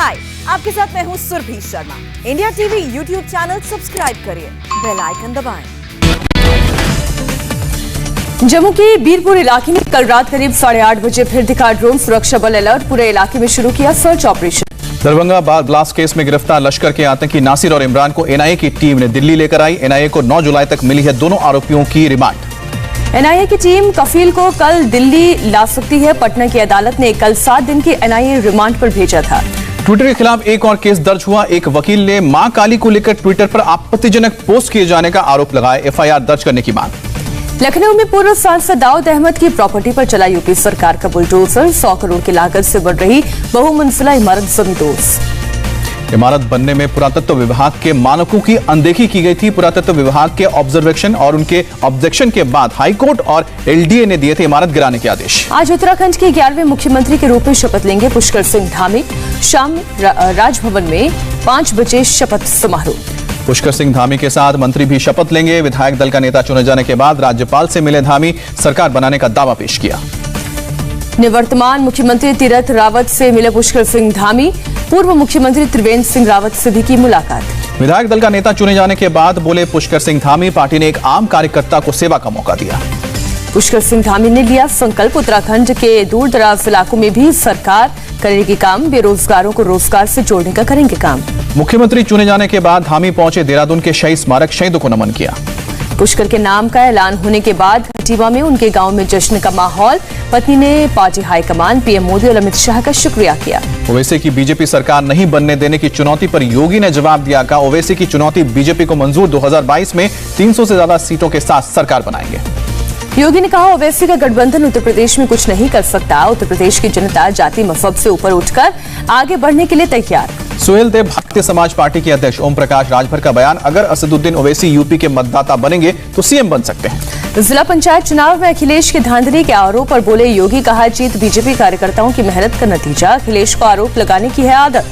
हाय, आपके साथ मैं हूँ Surabhi Sharma. India TV YouTube channel subscribe करिए, बेल आइकन दबाएं। जम्मू के बीरपुर इलाके में कल रात करीब 8:30 बजे फिर दिखा ड्रोन। सुरक्षा बल अलर्ट, पूरे इलाके में शुरू किया सर्च ऑपरेशन। दरभंगा बार ब्लास्ट केस में गिरफ्तार लश्कर के आतंकी नासिर और इमरान को एनआईए की टीम ने दिल्ली लेकर आई। एनआईए को 9 जुलाई तक मिली है दोनों आरोपियों की रिमांड। एनआईए की टीम कफील को कल दिल्ली ला सकती है। पटना की अदालत ने कल 7 दिन की एनआईए रिमांड पर भेजा था। ट्विटर के खिलाफ एक और केस दर्ज हुआ। एक वकील ने मां काली को लेकर ट्विटर पर आपत्तिजनक पोस्ट किए जाने का आरोप लगाया। एफआईआर दर्ज करने की मांग। लखनऊ में पूर्व सांसद दाऊद अहमद की प्रॉपर्टी पर चला यूपी सरकार का बुलडोजर। 100 करोड़ की लागत से बन रही बहुमंजिला इमारत जमींदोज। इमारत बनने में पुरातत्व विभाग के मानकों की अनदेखी की गई थी। पुरातत्व विभाग के ऑब्जर्वेशन और उनके ऑब्जेक्शन के बाद हाईकोर्ट और एलडीए ने दिए थे इमारत गिराने के आदेश। आज उत्तराखंड के 11वें मुख्यमंत्री के रूप में शपथ लेंगे पुष्कर सिंह धामी। शाम राजभवन में 5 बजे शपथ समारोह। पुष्कर सिंह धामी के साथ मंत्री भी शपथ लेंगे। विधायक दल का नेता चुने जाने के बाद राज्यपाल से मिले धामी, सरकार बनाने का दावा पेश किया। निवर्तमान मुख्यमंत्री तीरथ रावत से मिले पुष्कर सिंह धामी। पूर्व मुख्यमंत्री त्रिवेंद्र सिंह रावत से भी की मुलाकात। विधायक दल का नेता चुने जाने के बाद बोले पुष्कर सिंह धामी, पार्टी ने एक आम कार्यकर्ता को सेवा का मौका दिया। पुष्कर सिंह धामी ने लिया संकल्प, उत्तराखंड के दूर दराज इलाकों में भी सरकार करेगी काम। बेरोजगारों को रोजगार से जोड़ने का करेंगे काम। मुख्यमंत्री चुने जाने के बाद धामी पहुंचे देहरादून के शहीद स्मारक, शहीदों को नमन किया। पुष्कर के नाम का ऐलान होने के बाद खटीवा में उनके गांव में जश्न का माहौल। पत्नी ने पार्टी हाईकमान, पीएम मोदी और अमित शाह का शुक्रिया किया। ओवैसी की बीजेपी सरकार नहीं बनने देने की चुनौती पर योगी ने जवाब दिया। कहा ओवैसी की चुनौती बीजेपी को मंजूर, 2022 में 300 से ज्यादा सीटों के साथ सरकार बनाएंगे। योगी ने कहा ओवैसी का गठबंधन उत्तर प्रदेश में कुछ नहीं कर सकता। उत्तर प्रदेश की जनता जाति मजहब से ऊपर उठकर आगे बढ़ने के लिए तैयार। सुहेल देव भारतीय समाज पार्टी के अध्यक्ष ओम प्रकाश राजभर का बयान, अगर असदुद्दीन ओवैसी यूपी के मतदाता बनेंगे तो सीएम बन सकते हैं। जिला पंचायत चुनाव में अखिलेश की धांधली के आरोप पर बोले योगी, कहा जीत बीजेपी कार्यकर्ताओं की मेहनत का नतीजा। अखिलेश को आरोप लगाने की है आदत।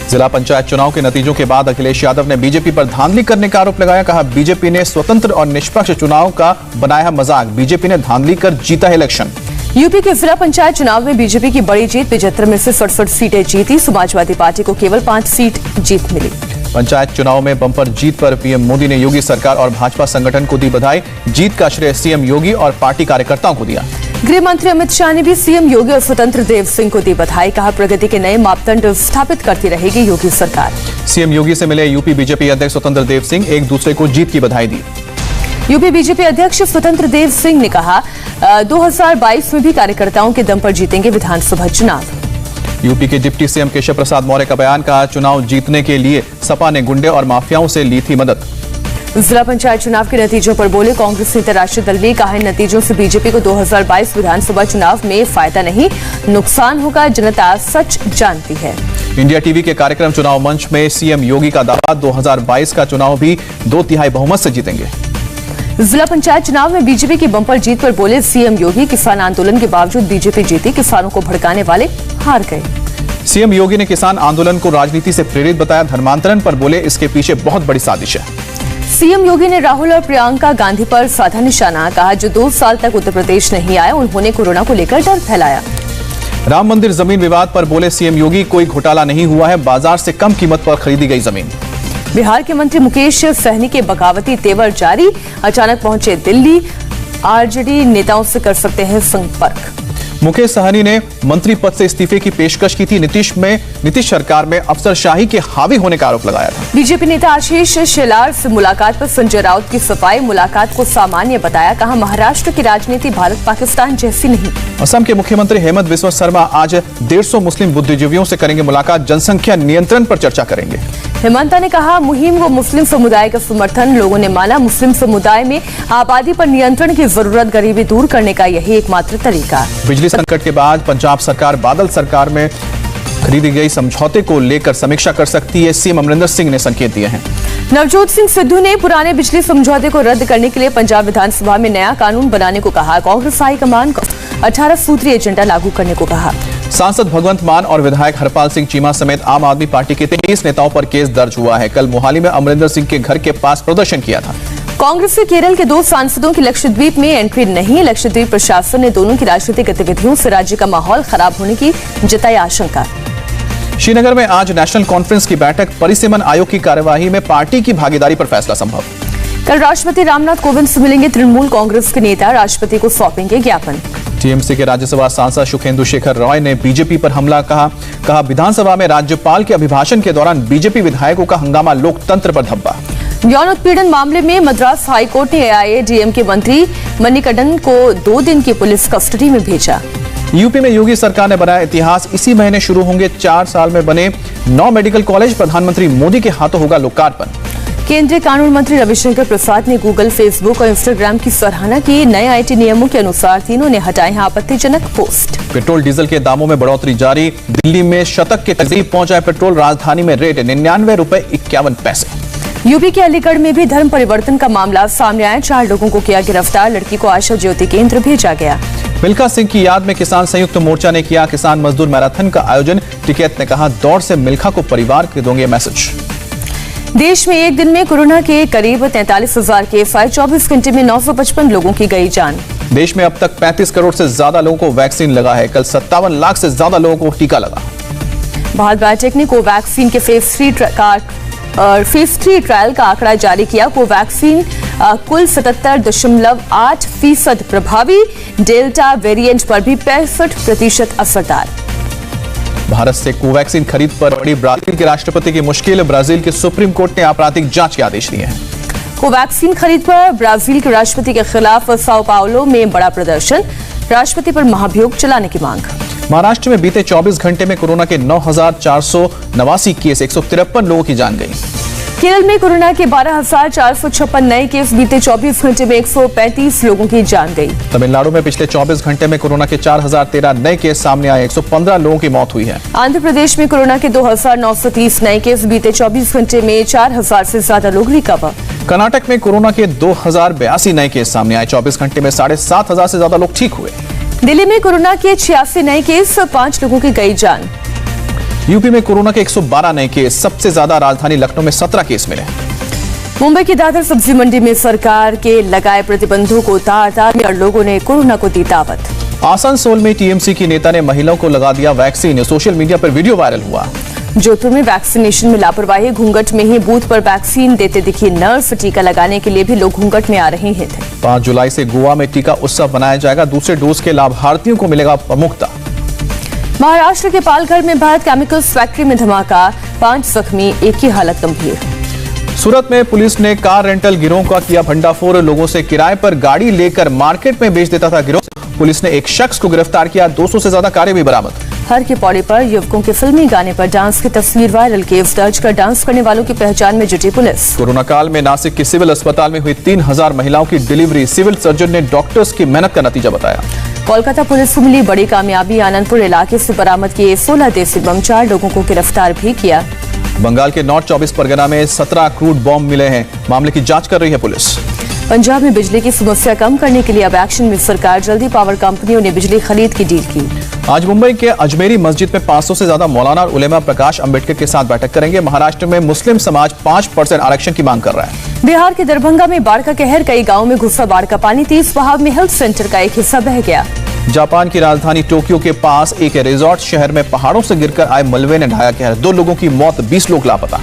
जिला पंचायत चुनाव के नतीजों के बाद अखिलेश यादव ने बीजेपी पर धांधली करने का आरोप लगाया। कहा बीजेपी ने स्वतंत्र और निष्पक्ष चुनाव का बनाया मजाक। बीजेपी ने धांधली कर जीता है इलेक्शन। यूपी के जिला पंचायत चुनाव में बीजेपी की बड़ी जीत, 75 में से 67 सीटें जीती। समाजवादी पार्टी को केवल 5 सीट जीत मिली। पंचायत चुनाव में बंपर जीत पर पीएम मोदी ने योगी सरकार और भाजपा संगठन को दी बधाई। जीत का श्रेय सीएम योगी और पार्टी कार्यकर्ताओं को दिया। गृह मंत्री अमित शाह ने भी सीएम योगी और स्वतंत्र देव सिंह को दी बधाई। कहा प्रगति के नए मापदंड स्थापित करती रहेगी योगी सरकार। सीएम योगी से मिले यूपी बीजेपी अध्यक्ष स्वतंत्र देव सिंह, एक दूसरे को जीत की बधाई दी। यूपी बीजेपी अध्यक्ष स्वतंत्र देव सिंह ने कहा 2022 में भी कार्यकर्ताओं के दम पर जीतेंगे विधानसभा चुनाव। यूपी के डिप्टी सीएम केशव प्रसाद मौर्य का बयान, कहा चुनाव जीतने के लिए सपा ने गुंडे और माफियाओं से ली थी मदद। जिला पंचायत चुनाव के नतीजों पर बोले कांग्रेस नेता राशिद अल्वी, कहा इन नतीजों से बीजेपी को 2022 विधानसभा चुनाव में फायदा नहीं नुकसान होगा, जनता सच जानती है। इंडिया टीवी के कार्यक्रम चुनाव मंच में सीएम योगी का दावा, 2022 का चुनाव भी 2/3 बहुमत से जीतेंगे। जिला पंचायत चुनाव में बीजेपी की बंपर जीत पर बोले सीएम योगी, किसान आंदोलन के बावजूद बीजेपी जीती, किसानों को भड़काने वाले हार गए। सीएम योगी ने किसान आंदोलन को राजनीति से प्रेरित बताया। धर्मांतरण पर बोले इसके पीछे बहुत बड़ी साजिश है। सीएम योगी ने राहुल और प्रियंका गांधी पर साधा निशाना। कहा जो 2 साल तक उत्तर प्रदेश नहीं आए उन्होंने कोरोना को लेकर डर फैलाया। राम मंदिर जमीन विवाद पर बोले सीएम योगी, कोई घोटाला नहीं हुआ है, बाजार से कम कीमत पर खरीदी गई जमीन। बिहार के मंत्री मुकेश सहनी के बगावती तेवर जारी, अचानक पहुंचे दिल्ली। आरजेडी नेताओं से कर सकते हैं संपर्क। मुकेश सहनी ने मंत्री पद से इस्तीफे की पेशकश की थी। नीतीश सरकार में अफसरशाही के हावी होने का आरोप लगाया था। बीजेपी नेता आशीष शेलार से मुलाकात पर संजय राउत की सफाई, मुलाकात को सामान्य बताया। कहा महाराष्ट्र की राजनीति भारत पाकिस्तान जैसी नहीं। असम के मुख्यमंत्री हेमंत बिस्वा शर्मा आज 150 मुस्लिम बुद्धिजीवियों से करेंगे मुलाकात, जनसंख्या नियंत्रण पर चर्चा करेंगे। हेमंता ने कहा मुहिम व मुस्लिम समुदाय का समर्थन, लोगों ने माना मुस्लिम समुदाय में आबादी पर नियंत्रण की जरूरत, गरीबी दूर करने का यही एकमात्र तरीका। बिजली संकट के बाद पंजाब सरकार बादल सरकार में खरीदी गई समझौते को लेकर समीक्षा कर सकती है, सीएम अमरिंदर सिंह ने संकेत दिए हैं। नवजोत सिंह सिद्धू ने पुराने बिजली समझौते को रद्द करने के लिए पंजाब विधानसभा में नया कानून बनाने को कहा। कांग्रेस हाईकमान को 18 सूत्रीय एजेंडा लागू करने को कहा। सांसद भगवंत मान और विधायक हरपाल सिंह चीमा समेत आम आदमी पार्टी के 23 नेताओं पर केस दर्ज हुआ है। कल मोहाली में अमरिंदर सिंह के घर के पास प्रदर्शन किया था। कांग्रेस से केरल के 2 सांसदों की लक्षद्वीप में एंट्री नहीं। लक्षद्वीप प्रशासन ने दोनों की राजनीतिक गतिविधियों से राज्य का माहौल खराब होने की जताई आशंका। श्रीनगर में आज नेशनल कॉन्फ्रेंस की बैठक, परिसीमन आयोग की कार्यवाही में पार्टी की भागीदारी पर फैसला संभव। कल राष्ट्रपति रामनाथ कोविंद से मिलेंगे तृणमूल कांग्रेस के नेता, राष्ट्रपति को सौंपेंगे ज्ञापन। टीएमसी के राज्यसभा सांसद सुखेंदु शेखर रॉय ने बीजेपी पर हमला कहा विधानसभा में राज्यपाल के अभिभाषण के दौरान बीजेपी विधायकों का हंगामा, लोकतंत्र पर धब्बा। यौन उत्पीड़न मामले में मद्रास हाईकोर्ट ने एआईएडीएमके मंत्री मणिकंदन को 2 दिन की पुलिस कस्टडी में भेजा। यूपी में योगी सरकार ने बनाया इतिहास, इसी महीने शुरू होंगे 4 साल में बने 9 मेडिकल कॉलेज, प्रधानमंत्री मोदी के हाथों होगा लोकार्पण। केंद्रीय कानून मंत्री रविशंकर प्रसाद ने गूगल, फेसबुक और इंस्टाग्राम की सराहना की। नए आईटी नियमों के अनुसार तीनों ने हटाए हैं आपत्तिजनक पोस्ट। पेट्रोल डीजल के दामों में बढ़ोतरी जारी, दिल्ली में शतक के करीब पहुंचा है पेट्रोल, राजधानी में रेट 99 रुपए 51 पैसे। यूपी के अलीगढ़ में भी धर्म परिवर्तन का मामला सामने आया, 4 लोगों को किया गिरफ्तार, लड़की को आशा ज्योति केंद्र भेजा गया। मिल्खा सिंह की याद में किसान संयुक्त मोर्चा ने किया किसान मजदूर मैराथन का आयोजन, टिकैत ने कहा दौड़ से मिल्खा को परिवार के दोगे मैसेज। देश में एक दिन में कोरोना के करीब 43,000 केस आए, 24 घंटे में 955 लोगों की गई जान। देश में अब तक 35 करोड़ से ज्यादा लोगों को वैक्सीन लगा है, कल 57 लाख से ज्यादा लोगों को टीका लगा। भारत बायोटेक ने कोवैक्सीन के फेज 3 ट्रायल का आंकड़ा जारी किया। कोवैक्सीन कुल 77.8% प्रभावी, डेल्टा वेरिएंट पर भी 65% असरदार। भारत से कोवैक्सीन खरीद पर बड़ी ब्राजील के राष्ट्रपति की मुश्किल, ब्राजील के सुप्रीम कोर्ट ने आपराधिक जांच के आदेश दिए हैं। कोवैक्सीन खरीद पर ब्राजील के राष्ट्रपति के खिलाफ साओ पाउलो में बड़ा प्रदर्शन, राष्ट्रपति पर महाभियोग चलाने की मांग। महाराष्ट्र में बीते 24 घंटे में कोरोना के 9,489 केस, 153 लोगों की जान गई। केरल में कोरोना के 12,456 नए केस, बीते 24 घंटे में 135 लोगों की जान गई। तमिलनाडु में पिछले 24 घंटे में कोरोना के 4,013 नए केस सामने आए, 115 लोगों की मौत हुई है। आंध्र प्रदेश में कोरोना के 2,930 नए केस, बीते 24 घंटे में 4,000 से ज्यादा लोग रिकवर। कर्नाटक में कोरोना के 2,082 नए केस सामने आए, 24 घंटे में 7,500 से ज्यादा लोग ठीक हुए। दिल्ली में कोरोना के 86 नए केस, 5 लोगों की गई जान। यूपी में कोरोना के 112 नए केस, सबसे ज्यादा राजधानी लखनऊ में 17 केस मिले। मुंबई की दादर सब्जी मंडी में सरकार के लगाए प्रतिबंधों को तार-तार में और लोगों ने कोरोना को दी दावत। आसनसोल में टीएमसी की नेता ने महिलाओं को लगा दिया वैक्सीन, सोशल मीडिया पर वीडियो वायरल हुआ। जोधपुर में वैक्सीनेशन में लापरवाही, घूंघट में ही बूथ पर वैक्सीन देते दिखी नर्स, टीका लगाने के लिए भी लोग घूंघट में आ रहे हैं। 5 जुलाई से गोवा में टीका उत्सव मनाया जाएगा, दूसरे डोज के लाभार्थियों को मिलेगा प्रमुखता। महाराष्ट्र के पालघर में भारत केमिकल्स फैक्ट्री में धमाका, 5 जख्मी, एक की हालत गंभीर। सूरत में पुलिस ने कार रेंटल गिरोह का किया भंडाफोड़, लोगों से किराए पर गाड़ी लेकर मार्केट में बेच देता था गिरोह। पुलिस ने एक शख्स को गिरफ्तार किया, 200 से ज्यादा कारें भी बरामद। हर की पौड़ी पर युवकों के फिल्मी गाने पर डांस की तस्वीर वायरल, केस दर्ज कर डांस करने वालों की पहचान में जुटी पुलिस। कोरोना काल में नासिक के सिविल अस्पताल में हुई 3000 महिलाओं की डिलीवरी, सिविल सर्जन ने डॉक्टर्स की मेहनत का नतीजा बताया। कोलकाता पुलिस को मिली बड़ी कामयाबी, आनंदपुर इलाके से बरामद किए 16 देसी बम, 4 लोगों को गिरफ्तार भी किया। बंगाल के नॉर्थ 24 परगना में 17 क्रूड बॉम्ब मिले हैं, मामले की जांच कर रही है पुलिस। पंजाब में बिजली की समस्या कम करने के लिए अब एक्शन में सरकार, जल्दी पावर कंपनियों ने बिजली खरीद की डील की। आज मुंबई के अजमेरी मस्जिद में 500 से ज्यादा मौलाना और उलेमा प्रकाश अंबेडकर के साथ बैठक करेंगे। महाराष्ट्र में मुस्लिम समाज 5% आरक्षण की मांग कर रहा है। बिहार के दरभंगा में बाढ़ का कहर, कई गाँव में घुसा बाढ़ का पानी, 30 बहाव में हेल्थ सेंटर का एक हिस्सा बह गया। जापान की राजधानी टोक्यो के पास एक रिजॉर्ट शहर में पहाड़ों से गिरकर आए मलबे ने ढाया कहर, 2 लोगों की मौत, 20 लोग लापता।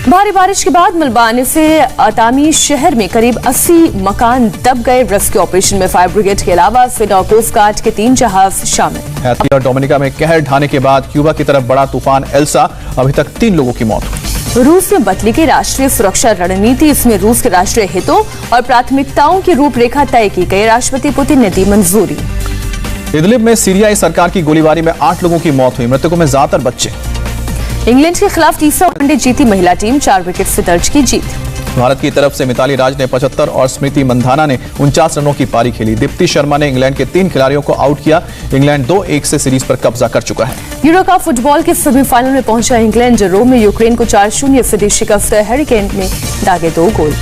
भारी बारिश के बाद मलबा आने से अतामी शहर में करीब 80 मकान दब गए। रेस्क्यू ऑपरेशन में फायर ब्रिगेड के अलावा सेना और कोस्ट गार्ड के 3 जहाज शामिल। हैती और डोमिनिका में कहर ढाने के बाद क्यूबा की तरफ बढ़ा तूफान एल्सा, अभी तक 3 लोगों की मौत हुई। रूस में बदली की राष्ट्रीय सुरक्षा रणनीति, इसमें रूस के राष्ट्रीय हितों और प्राथमिकताओं की रूपरेखा तय की गई, राष्ट्रपति पुतिन ने दी मंजूरी। इदलिब में सीरियाई सरकार की गोलीबारी में 8 लोगों की मौत हुई, मृतकों में ज्यादातर बच्चे। इंग्लैंड के खिलाफ तीसरा वनडे जीती महिला टीम, 4 विकेट से दर्ज की जीत। भारत की तरफ से मिताली राज ने 75 और स्मृति मंधाना ने 49 रनों की पारी खेली। दीप्ति शर्मा ने इंग्लैंड के 3 खिलाड़ियों को आउट किया। इंग्लैंड 2-1 से सीरीज पर कब्जा कर चुका है। यूरो कप फुटबॉल के सेमीफाइनल में पहुंचा इंग्लैंड, रोम में यूक्रेन को 4-0 से दी शिकस्त, हैरी केन ने दागे 2 गोल।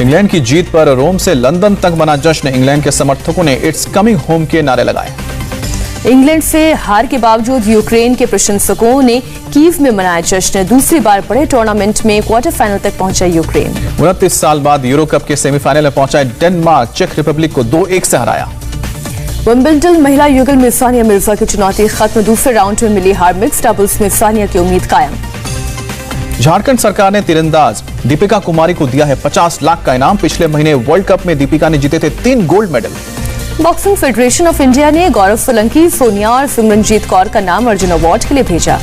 इंग्लैंड की जीत पर रोम से लंदन तक बना जश्न, इंग्लैंड के समर्थकों ने इट्स कमिंग होम के नारे लगाए। इंग्लैंड से हार के बावजूद यूक्रेन के प्रशंसकों ने कीव में मनाया जश्न, दूसरी बार बड़े टूर्नामेंट में क्वार्टर फाइनल तक पहुंचा यूक्रेन। 29 साल बाद यूरो कप के सेमीफाइनल में पहुंचा डेनमार्क, चेक रिपब्लिक को 2-1 से हराया। विंबलडन महिला युगल में सानिया मिर्जा की चुनौती खत्म, दूसरे राउंड में मिली हार। मिक्स डबल्स में सानिया की उम्मीद कायम। झारखंड सरकार ने तीरंदाज दीपिका कुमारी को दिया है 50 लाख का इनाम। पिछले महीने वर्ल्ड कप में दीपिका ने जीते थे 3 gold medal. Boxing federation of India ने गौरव सोलंकी, सोनिया और सिमरनजीत कौर का नाम अर्जुन अवार्ड के लिए भेजा।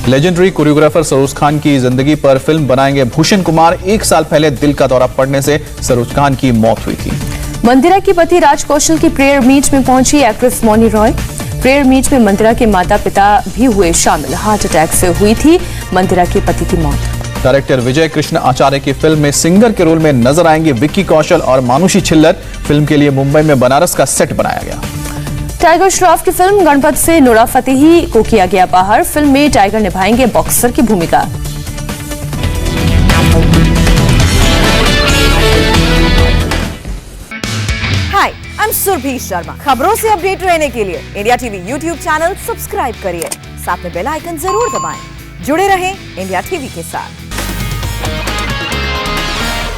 लेजेंडरी कोरियोग्राफर सरोज खान की जिंदगी पर फिल्म बनाएंगे भूषण कुमार। 1 साल पहले दिल का दौरा पड़ने से सरोज खान की मौत हुई थी। मंदिरा की पति राज कौशल की प्रेयर मीट में पहुंची actress Mouni Roy. Prayer meet में मंदिरा के माता पिता भी हुए शामिल। हार्ट अटैक से हुई थी मंदिरा के पति की मौत। डायरेक्टर विजय कृष्ण आचार्य की फिल्म में सिंगर के रोल में नजर आएंगे विक्की कौशल और मानुषी छिल्लर। फिल्म के लिए मुंबई में बनारस का सेट बनाया गया। टाइगर श्रॉफ की फिल्म गणपत से नोरा फतेही को किया गया बाहर। फिल्म में टाइगर निभाएंगे बॉक्सर की भूमिका। हाय, आई एम सुरभि शर्मा। खबरों से अपडेट रहने के लिए India TV YouTube channel subscribe करिए, साथ में बेल आइकन जरूर दबाएं। जुड़े रहें इंडिया टीवी के साथ।